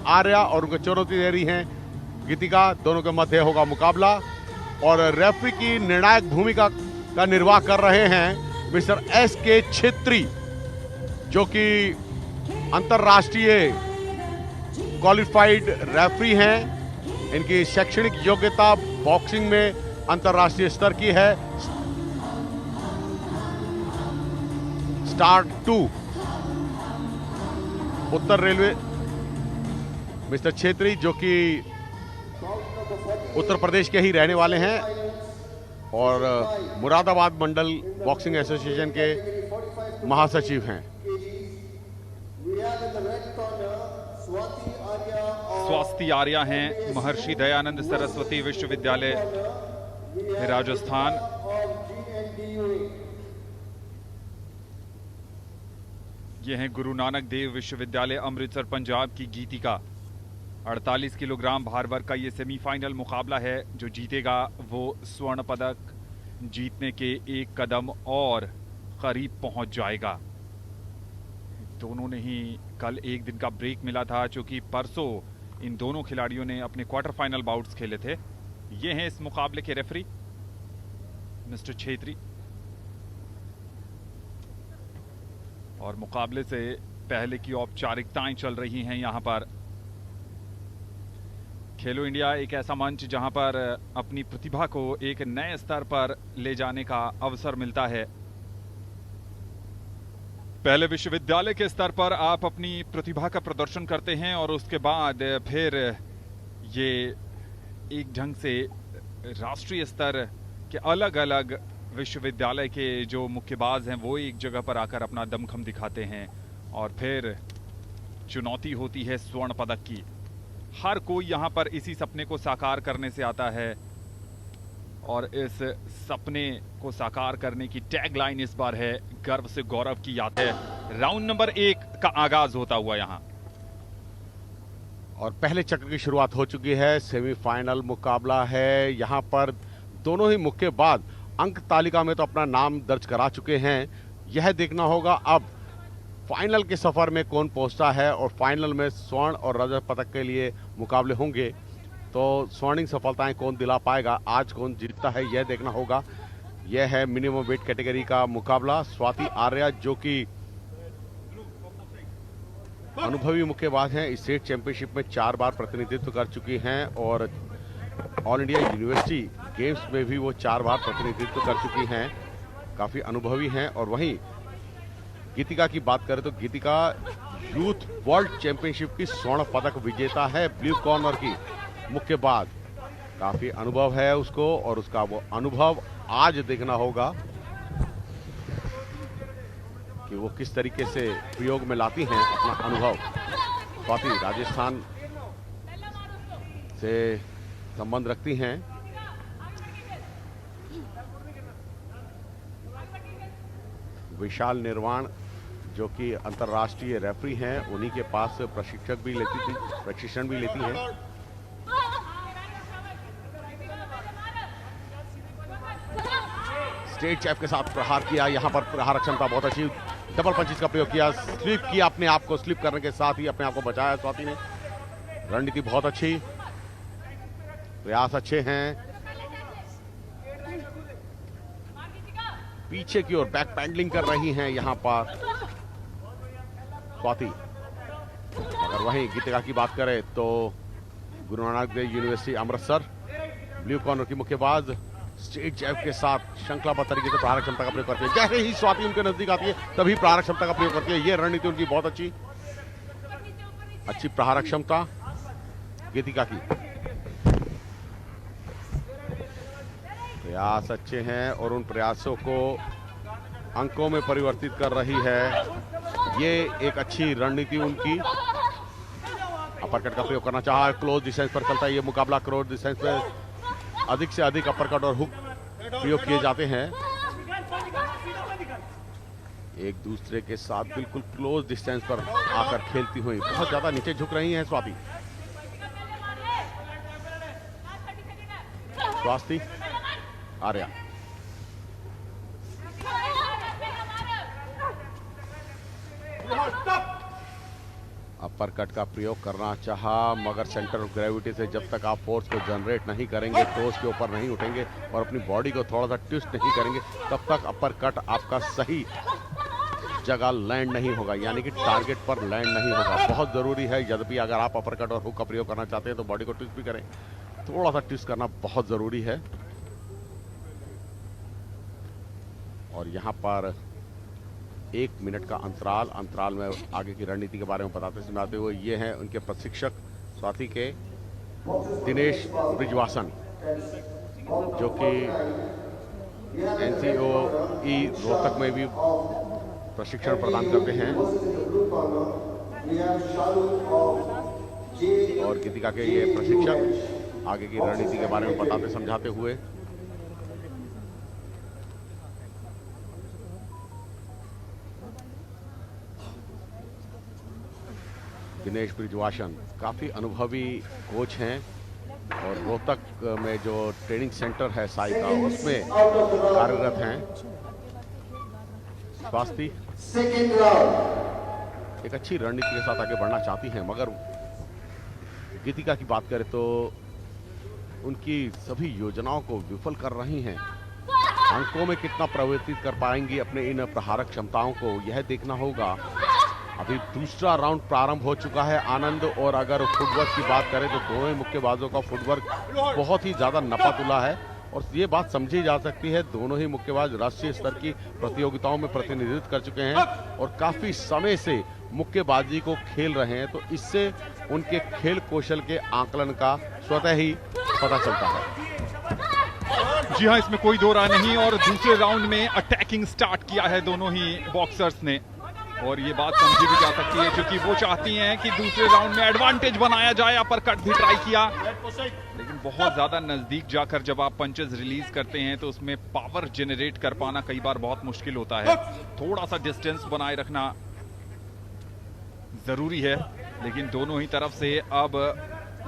आर्या और उनको चुनौती दे रही हैं गीतिका। दोनों के मध्य होगा मुकाबला और रेफरी की निर्णायक भूमिका का निर्वाह कर रहे हैं मिस्टर एस.के. छेत्री, जो कि अंतरराष्ट्रीय क्वालिफाइड रेफरी हैं। इनकी शैक्षणिक योग्यता बॉक्सिंग में अंतरराष्ट्रीय स्तर की है। स्टार 2 उत्तर रेलवे मिस्टर छेत्री, जो कि उत्तर प्रदेश के ही रहने वाले हैं और मुरादाबाद मंडल बॉक्सिंग एसोसिएशन के महासचिव हैं। स्वाति आर्या हैं महर्षि दयानंद सरस्वती विश्वविद्यालय राजस्थान। ये हैं गुरु नानक देव विश्वविद्यालय अमृतसर पंजाब की गीतिका। 48 किलोग्राम भार वर्ग का ये सेमीफाइनल मुकाबला है। जो जीतेगा वो स्वर्ण पदक जीतने के एक कदम और करीब पहुंच जाएगा। दोनों ने ही कल एक दिन का ब्रेक मिला था, क्योंकि परसों इन दोनों खिलाड़ियों ने अपने क्वार्टर फाइनल बाउट्स खेले थे। ये हैं इस मुकाबले के रेफरी मिस्टर छेत्री। और मुकाबले से पहले की औपचारिकताएं चल रही हैं यहां पर। खेलो इंडिया एक ऐसा मंच जहां पर अपनी प्रतिभा को एक नए स्तर पर ले जाने का अवसर मिलता है। पहले विश्वविद्यालय के स्तर पर आप अपनी प्रतिभा का प्रदर्शन करते हैं और उसके बाद फिर ये एक ढंग से राष्ट्रीय स्तर के अलग अलग विश्वविद्यालय के जो मुक्केबाज हैं वो एक जगह पर आकर अपना दमखम दिखाते हैं और फिर चुनौती होती है स्वर्ण पदक की। हर कोई यहाँ पर इसी सपने को साकार करने से आता है और इस सपने को साकार करने की टैगलाइन इस बार है गर्व से गौरव की याद है। राउंड नंबर 1 का आगाज होता हुआ यहाँ और पहले चक्र की शुरुआत हो चुकी है। सेमीफाइनल मुकाबला है। यहाँ पर दोनों ही मुक्केबाज अंक तालिका में तो अपना नाम दर्ज करा चुके हैं। यह देखना होगा अब फाइनल के सफर में कौन पहुंचता है और फाइनल में स्वर्ण और रजत पदक के लिए मुकाबले होंगे, तो स्वर्णिम सफलताएं कौन दिला पाएगा, आज कौन जीतता है यह देखना होगा। यह है मिनिमम वेट कैटेगरी का मुकाबला। स्वाति आर्या, जो कि अनुभवी मुक्केबाज हैं, स्टेट चैंपियनशिप में 4 बार प्रतिनिधित्व कर चुकी हैं और ऑल इंडिया यूनिवर्सिटी गेम्स में भी वो 4 बार प्रतिनिधित्व कर चुकी हैं, काफी अनुभवी हैं। और वहीं गीतिका की बात करें तो गीतिका यूथ वर्ल्ड चैंपियनशिप की स्वर्ण पदक विजेता है। ब्लू कॉर्नर की मुक्केबाज, काफी अनुभव है उसको और उसका वो अनुभव आज देखना होगा कि वो किस तरीके से प्रयोग में लाती हैं अपना अनुभव। स्वाति राजस्थान से संबंध रखती हैं। विशाल निर्वाण, जो कि अंतर्राष्ट्रीय रेफरी हैं, उन्हीं के पास प्रशिक्षण भी लेती हैं। स्टेट चैप के साथ प्रहार किया। यहां पर प्रहार क्षमता बहुत अच्छी, डबल पंचेस का प्रयोग किया, स्लिप किया अपने आप को, स्लिप करने के साथ ही अपने आप को बचाया स्वाति ने। रणनीति बहुत अच्छी, प्रयास अच्छे हैं। पीछे की ओर बैक पैडलिंग कर रही हैं यहां पर स्वाति। अगर वहीं गीतिका की बात करें तो Guru Nanak Dev university Amritsar, blue corner की मुक्केबाज स्टेट चैप के साथ श्रृंखलाबद्ध तरीके से प्रहार क्षमता का प्रयोग करती है। जैसे ही स्वाति उनके नजदीक आती है तभी प्रहार क्षमता का प्रयोग करती है। यह रणनीति उनकी बहुत अच्छी प्रहार क्षमता गीतिका की। प्रयास अच्छे हैं और उन प्रयासों को अंकों में परिवर्तित कर रही है। ये एक अच्छी रणनीति उनकी। अपरकट का प्रयोग करना चाहा, क्लोज डिस्टेंस पर चलता है ये मुकाबला। क्लोज डिस्टेंस पर अधिक से अधिक अपरकट और हुक प्रयोग किए जाते हैं। एक दूसरे के साथ बिल्कुल क्लोज डिस्टेंस पर आकर खेलती हुई बहुत ज्यादा नीचे झुक रही हैं स्वाति। स्वाति आर्या अपरकट का प्रयोग करना चाहा, मगर सेंटर ऑफ ग्रेविटी से जब तक आप फोर्स को जनरेट नहीं करेंगे, टोस के ऊपर नहीं उठेंगे और अपनी बॉडी को थोड़ा सा ट्विस्ट नहीं करेंगे, तब तक अपरकट आपका सही जगह लैंड नहीं होगा, यानी कि टारगेट पर लैंड नहीं होगा। बहुत ज़रूरी है, यद्यपि अगर आप अपरकट और हुक का प्रयोग करना चाहते हैं तो बॉडी को ट्विस्ट भी करें, थोड़ा सा ट्विस्ट करना बहुत ज़रूरी है। और यहाँ पर 1 मिनट का अंतराल में आगे की रणनीति के बारे में बताते सुनाते हुए ये हैं उनके प्रशिक्षक साथी के दिनेश ब्रिजवासन, जो कि NCOE रोहतक में भी प्रशिक्षण प्रदान करते हैं। और गीतिका के ये प्रशिक्षक आगे की रणनीति के बारे में बताते समझाते हुए दिनेश ब्रिजवासन काफ़ी अनुभवी कोच हैं और रोहतक में जो ट्रेनिंग सेंटर है साई का, उसमें कार्यरत हैं। स्वास्थ्य एक अच्छी रणनीति के साथ आगे बढ़ना चाहती हैं, मगर गीतिका की बात करें तो उनकी सभी योजनाओं को विफल कर रही हैं। अंकों में कितना परिवर्तित कर पाएंगी अपने इन प्रहारक क्षमताओं को, यह देखना होगा। अभी दूसरा राउंड प्रारंभ हो चुका है आनंद, और अगर फुटवर्क की बात करें तो दोनों ही मुक्केबाजों का फुटवर्क बहुत ही ज़्यादा नपातुला है और ये बात समझी जा सकती है, दोनों ही मुक्केबाज राष्ट्रीय स्तर की प्रतियोगिताओं में प्रतिनिधित्व कर चुके हैं और काफ़ी समय से मुक्केबाजी को खेल रहे हैं, तो इससे उनके खेल कौशल के आकलन का स्वतः ही पता चलता है। जी हाँ, इसमें कोई दो राय नहीं। और दूसरे राउंड में अटैकिंग स्टार्ट किया है दोनों ही बॉक्सर्स ने, और ये बात समझी भी जा सकती है क्योंकि वो चाहती हैं कि दूसरे राउंड में एडवांटेज बनाया जाए। अपरकट भी ट्राई किया, लेकिन बहुत ज्यादा नजदीक जाकर जब आप पंचेस रिलीज करते हैं तो उसमें पावर जनरेट कर पाना कई बार बहुत मुश्किल होता है। थोड़ा सा डिस्टेंस बनाए रखना जरूरी है, लेकिन दोनों ही तरफ से अब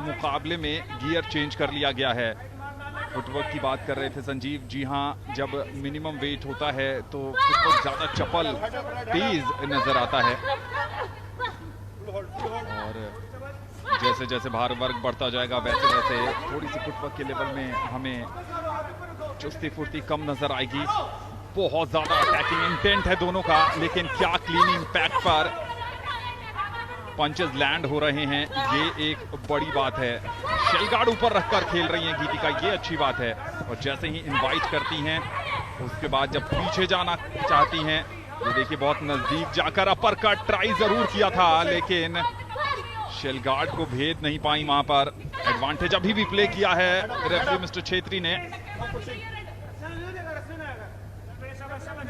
मुकाबले में गियर चेंज कर लिया गया है। फुटवर्क की बात कर रहे थे संजीव, जी हाँ, जब मिनिमम वेट होता है तो फुटवर्क ज्यादा चपल तेज नजर आता है, और जैसे जैसे भार वर्ग बढ़ता जाएगा वैसे वैसे थोड़ी सी फुटवर्क के लेवल में हमें चुस्ती फुर्ती कम नजर आएगी। बहुत ज्यादा अटैकिंग इंटेंट है दोनों का, लेकिन क्या क्लीन इंपैक्ट पर पंचेस लैंड हो रहे हैं, ये एक बड़ी बात है। शेलगार्ड ऊपर रखकर खेल रही हैं गीतिका, ये अच्छी बात है। और जैसे ही इनवाइट करती हैं उसके बाद जब पीछे जाना चाहती हैं, ये देखिए बहुत नजदीक जाकर अपरकट ट्राई जरूर किया था, लेकिन शेलगार्ड को भेद नहीं पाई वहां पर। एडवांटेज अभी भी प्ले किया है रेफरी मिस्टर छेत्री ने।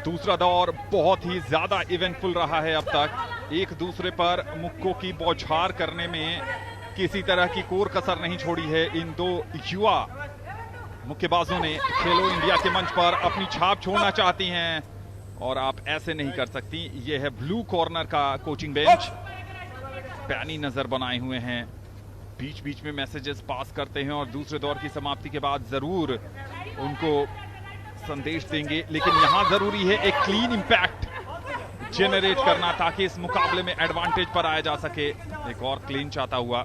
दूसरा दौर बहुत ही ज्यादा इवेंटफुल रहा है अब तक। एक दूसरे पर मुक्कों की बौछार करने में किसी तरह की कोर कसर नहीं छोड़ी है इन दो युवा मुक्केबाजों ने। खेलो इंडिया के मंच पर अपनी छाप छोड़ना चाहती हैं और आप ऐसे नहीं कर सकती। यह है ब्लू कॉर्नर का कोचिंग बेंच, पैनी नजर बनाए हुए हैं, बीच बीच में मैसेजेस पास करते हैं और दूसरे दौर की समाप्ति के बाद जरूर उनको संदेश देंगे, लेकिन यहां जरूरी है एक क्लीन इंपैक्ट जेनरेट करना ताकि इस मुकाबले में एडवांटेज पर आया जा सके। एक और क्लीन चाहता हुआ,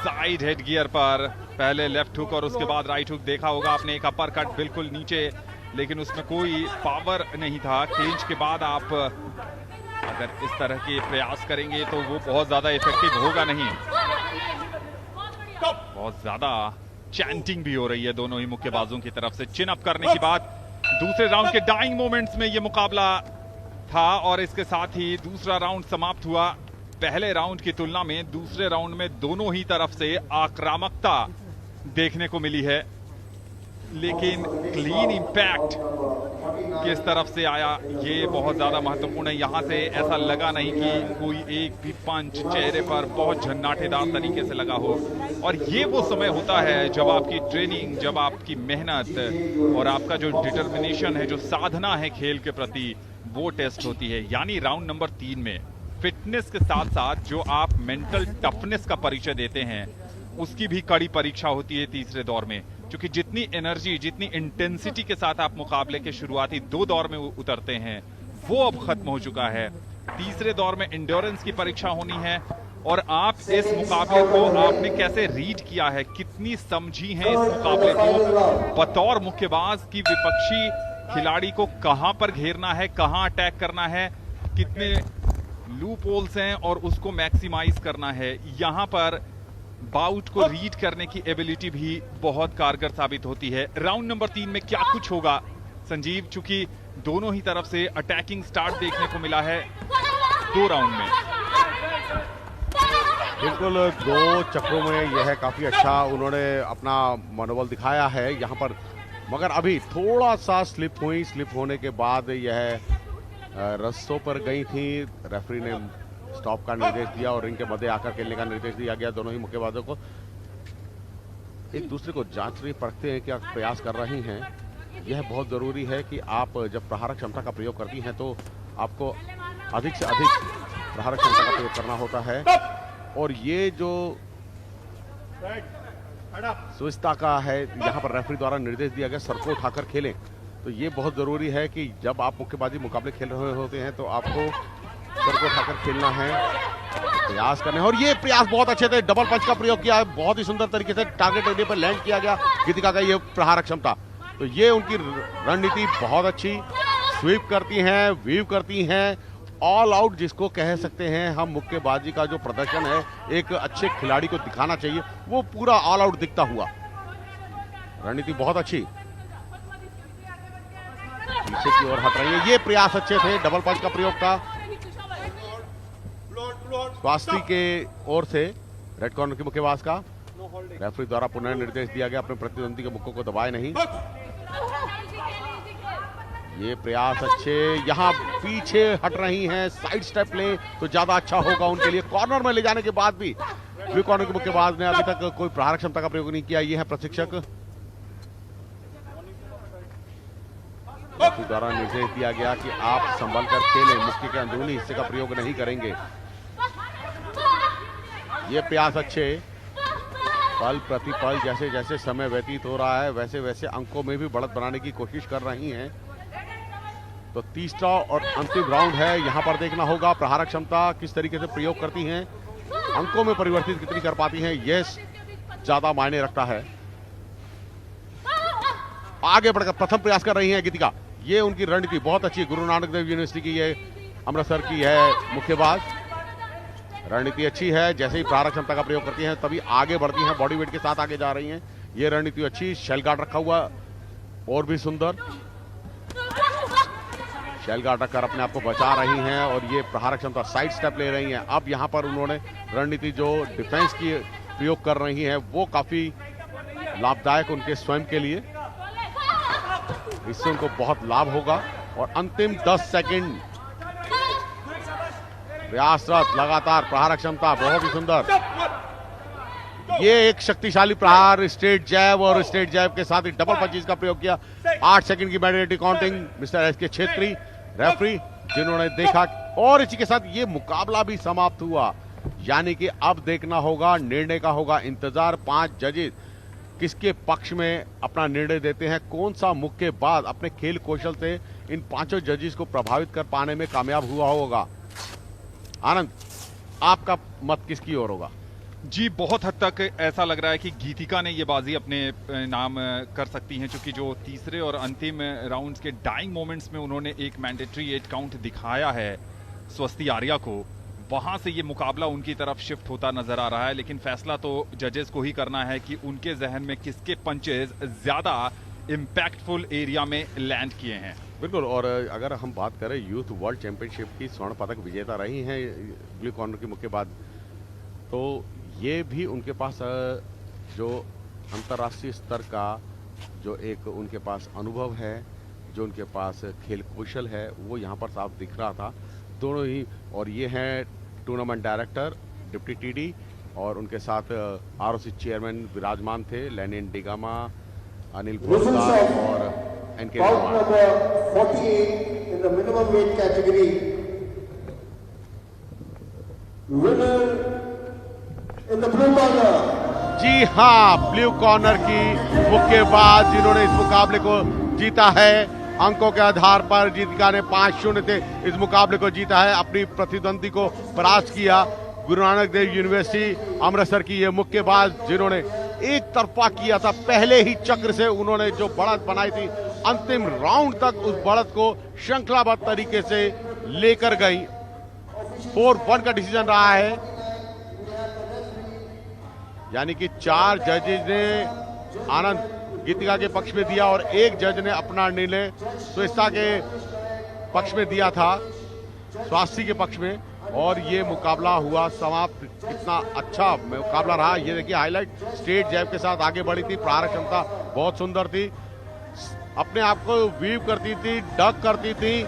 साइड हेड गियर पर पहले लेफ्ट हुक और उसके बाद राइट हुक देखा होगा आपने। एक अपर कट बिल्कुल नीचे, लेकिन उसमें कोई पावर नहीं था। क्लींच के बाद आप अगर इस तरह के प्रयास करेंगे तो वो बहुत ज्यादा इफेक्टिव होगा नहीं। बहुत ज्यादा चैंटिंग भी हो रही है दोनों ही मुक्केबाजों की तरफ से। चिन अप करने के बाद दूसरे राउंड के डाइंग मोमेंट्स में ये मुकाबला था और इसके साथ ही दूसरा राउंड समाप्त हुआ। पहले राउंड की तुलना में दूसरे राउंड में दोनों ही तरफ से आक्रामकता देखने को मिली है, लेकिन क्लीन इंपैक्ट किस तरफ से आया ये बहुत ज्यादा महत्वपूर्ण है। यहां से ऐसा लगा नहीं कि कोई एक भी पंच चेहरे पर बहुत झन्नाटेदार तरीके से लगा हो। और ये वो समय होता है जब आपकी ट्रेनिंग, जब आपकी मेहनत और आपका जो डिटर्मिनेशन है, जो साधना है खेल के प्रति, वो टेस्ट होती है। यानी राउंड नंबर 3 में फिटनेस के साथ साथ जो आप मेंटल टफनेस का परिचय देते हैं, उसकी भी कड़ी परीक्षा होती है तीसरे दौर में। क्योंकि जितनी एनर्जी, जितनी इंटेंसिटी के साथ आप मुकाबले के शुरुआती 2 दौर में उतरते हैं, वो अब खत्म हो चुका है। तीसरे दौर में इंड्योरेंस की परीक्षा होनी है और आप इस मुकाबले को आपने कैसे रीड किया है, कितनी समझी है इस मुकाबले को, बतौर मुक्केबाज की विपक्षी खिलाड़ी को कहां पर घेरना है, कहां अटैक करना है, कितने लूप होल्स हैं और उसको मैक्सिमाइज करना है। यहां पर बाउट को रीड करने की एबिलिटी भी बहुत कारगर साबित होती है। राउंड नंबर 3 में क्या कुछ होगा संजीव, चूंकि दोनों ही तरफ से अटैकिंग स्टार्ट देखने को मिला है 2 राउंड में। बिल्कुल 2 चक्रों में यह काफी अच्छा उन्होंने अपना मनोबल दिखाया है यहाँ पर, मगर अभी थोड़ा सा स्लिप हुई। स्लिप होने के बाद यह रस्सों पर गई थी। रेफरी ने स्टॉप का निर्देश दिया और रिंग के मध्य आकर खेलने का निर्देश दिया गया। दोनों ही मुक्केबाजों को एक दूसरे को जांचने परखते हैं, क्या प्रयास कर रही हैं। यह बहुत जरूरी है कि आप जब प्रहारक क्षमता का प्रयोग करती हैं तो आपको अधिक से अधिक प्रहारक क्षमता का प्रयोग करना होता है। और ये जो सुविधा का है, यहाँ पर रेफरी द्वारा निर्देश दिया गया सर को उठाकर खेलें, तो ये बहुत जरूरी है कि जब आप मुक्केबाजी मुकाबले खेल रहे होते हैं तो आपको सर को उठाकर खेलना है, प्रयास करने हैं। और ये प्रयास बहुत अच्छे थे, डबल पंच का प्रयोग किया है, बहुत ही सुंदर तरीके से टारगेट एरिया पर लैंड किया गया गीतिका का ये प्रहारक क्षमता। तो ये उनकी रणनीति बहुत अच्छी, स्वीप करती हैं, वीव करती हैं, ऑल आउट जिसको कह सकते हैं हम। मुक्केबाजी का जो प्रदर्शन है एक अच्छे खिलाड़ी को दिखाना चाहिए, वो पूरा ऑल आउट दिखता हुआ। रणनीति बहुत अच्छी, पीछे की ओर हट रही है। ये प्रयास अच्छे थे, डबल पंच का प्रयोग था स्वास्थ्य के ओर से रेड कॉर्नर के मुक्केबाज का। रेफरी द्वारा पुनः निर्देश दिया गया अपने प्रतिद्वंदी के मुक्कों को दबाए नहीं। ये प्रयास अच्छे, यहाँ पीछे हट रही हैं, साइड स्टेप ले तो ज्यादा अच्छा होगा उनके लिए। कॉर्नर में ले जाने के बाद भी ब्लू कॉर्नर के मुक्केबाज ने अभी तक कोई प्रहारक क्षमता का प्रयोग नहीं किया। ये है प्रशिक्षक द्वारा निर्देश दिया गया कि आप संभल कर खेलें, मुक्के के अंदरूनी हिस्से का प्रयोग नहीं करेंगे। ये प्रयास अच्छे, पल प्रति पल जैसे जैसे समय व्यतीत हो रहा है वैसे वैसे अंकों में भी बढ़त बनाने की कोशिश कर रही हैं। तो तीसरा और अंतिम राउंड है, यहां पर देखना होगा प्रहारक क्षमता किस तरीके से प्रयोग करती हैं, अंकों में परिवर्तित कितनी कर पाती हैं, यह ज्यादा मायने रखता है। आगे बढ़कर प्रथम प्रयास कर रही हैं गीतिका, ये उनकी रणनीति बहुत अच्छी। गुरु नानक देव यूनिवर्सिटी की ये अमृतसर की है मुक्केबाज, रणनीति अच्छी है। जैसे ही प्रहारक क्षमता का प्रयोग करती हैं तभी आगे बढ़ती हैं, बॉडी वेट के साथ आगे जा रही हैं। ये रणनीति अच्छी, शेल गार्ड रखा हुआ और भी सुंदर, शेल गार्ड रखकर अपने आप को बचा रही हैं और ये प्रहारक क्षमता साइड स्टेप ले रही हैं। अब यहाँ पर उन्होंने रणनीति जो डिफेंस की प्रयोग कर रही है वो काफी लाभदायक उनके स्वयं के लिए, इससे उनको बहुत लाभ होगा। और अंतिम 10 सेकंड प्रयासरत, लगातार प्रहारक क्षमता बहुत ही सुंदर। ये एक शक्तिशाली प्रहार, स्ट्रेट जैब और स्ट्रेट जैब के साथ ही डबल पंचेस का प्रयोग किया। 8 सेकंड की मैंडेटरी काउंटिंग मिस्टर एस के छेत्री रेफरी जिन्होंने देखा, और इसी के साथ ये मुकाबला भी समाप्त हुआ। यानी कि अब देखना होगा, निर्णय का होगा इंतजार। 5 जजेस किसके पक्ष में अपना निर्णय देते हैं, कौन सा मुक्केबाज अपने खेल कौशल से इन 5 जजेस को प्रभावित कर पाने में कामयाब हुआ होगा। आनंद, आपका मत किसकी ओर होगा? जी, बहुत हद तक ऐसा लग रहा है कि गीतिका ने ये बाजी अपने नाम कर सकती हैं, क्योंकि जो तीसरे और अंतिम राउंड्स के डाइंग मोमेंट्स में उन्होंने एक मैंडेटरी 8 काउंट दिखाया है स्वस्ति आर्या को, वहां से ये मुकाबला उनकी तरफ शिफ्ट होता नजर आ रहा है। लेकिन फैसला तो जजेस को ही करना है कि उनके जहन में किसके पंचेस ज्यादा इंपैक्टफुल एरिया में लैंड किए हैं। बिल्कुल, और अगर हम बात करें यूथ वर्ल्ड चैंपियनशिप की स्वर्ण पदक विजेता रही हैं ब्लू कॉर्नर की मुक्केबाज, तो ये भी उनके पास जो अंतर्राष्ट्रीय स्तर का जो एक उनके पास अनुभव है, जो उनके पास खेल कौशल है, वो यहाँ पर साफ दिख रहा था दोनों ही। और ये हैं टूर्नामेंट डायरेक्टर डिप्टी टीडी और उनके साथ आरओसी चेयरमैन विराजमान थे, लेनिन डिगामा, अनिल पोलदार और एनके जी। जी हाँ, ब्लू कॉर्नर की मुक्केबाज जिन्होंने इस मुकाबले को जीता है, अंकों के आधार पर जीतिका ने 5-0 से इस मुकाबले को जीता है, अपनी प्रतिद्वंदी को परास्त किया। गुरु नानक देव यूनिवर्सिटी अमृतसर की ये मुक्केबाज जिन्होंने एक तरफा किया था, पहले ही चक्र से उन्होंने जो बढ़त बनाई थी, अंतिम राउंड तक उस बढ़त को श्रृंखलाबद्ध तरीके से लेकर गई। 4-1 का डिसीजन रहा है, यानी कि 4 जजेज ने आनंद गीतिका के पक्ष में दिया और एक जज ने अपना निर्णय स्वेच्छा के पक्ष में दिया था, स्वास्थ्य के पक्ष में, और ये मुकाबला हुआ समाप्त। कितना अच्छा मुकाबला रहा, ये देखिए हाईलाइट, स्ट्रेट जैब के साथ आगे बढ़ी थी, प्रहार क्षमता बहुत सुंदर थी, अपने आप को वीव करती थी, डक करती थी,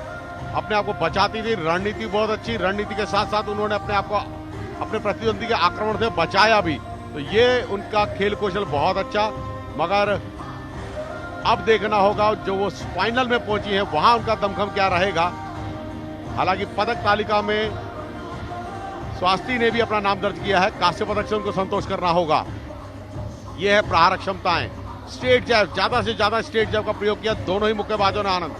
अपने आप को बचाती थी, रणनीति बहुत अच्छी, रणनीति के साथ साथ उन्होंने अपने आप को अपने प्रतिद्वंदी के आक्रमण से बचाया भी, तो ये उनका खेल कौशल बहुत अच्छा। मगर अब देखना होगा जो वो फाइनल में पहुंची है वहां उनका दमखम क्या रहेगा। हालांकि पदक तालिका में स्वास्थ्य ने भी अपना नाम दर्ज किया है, कांस्य पदक से उनको संतोष करना होगा। यह है प्रहार क्षमताएं, स्ट्रेट जैब, ज्यादा से ज्यादा स्ट्रेट जैब का प्रयोग किया दोनों ही मुक्केबाजों ने। आनंद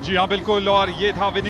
जी हाँ बिल्कुल, और ये था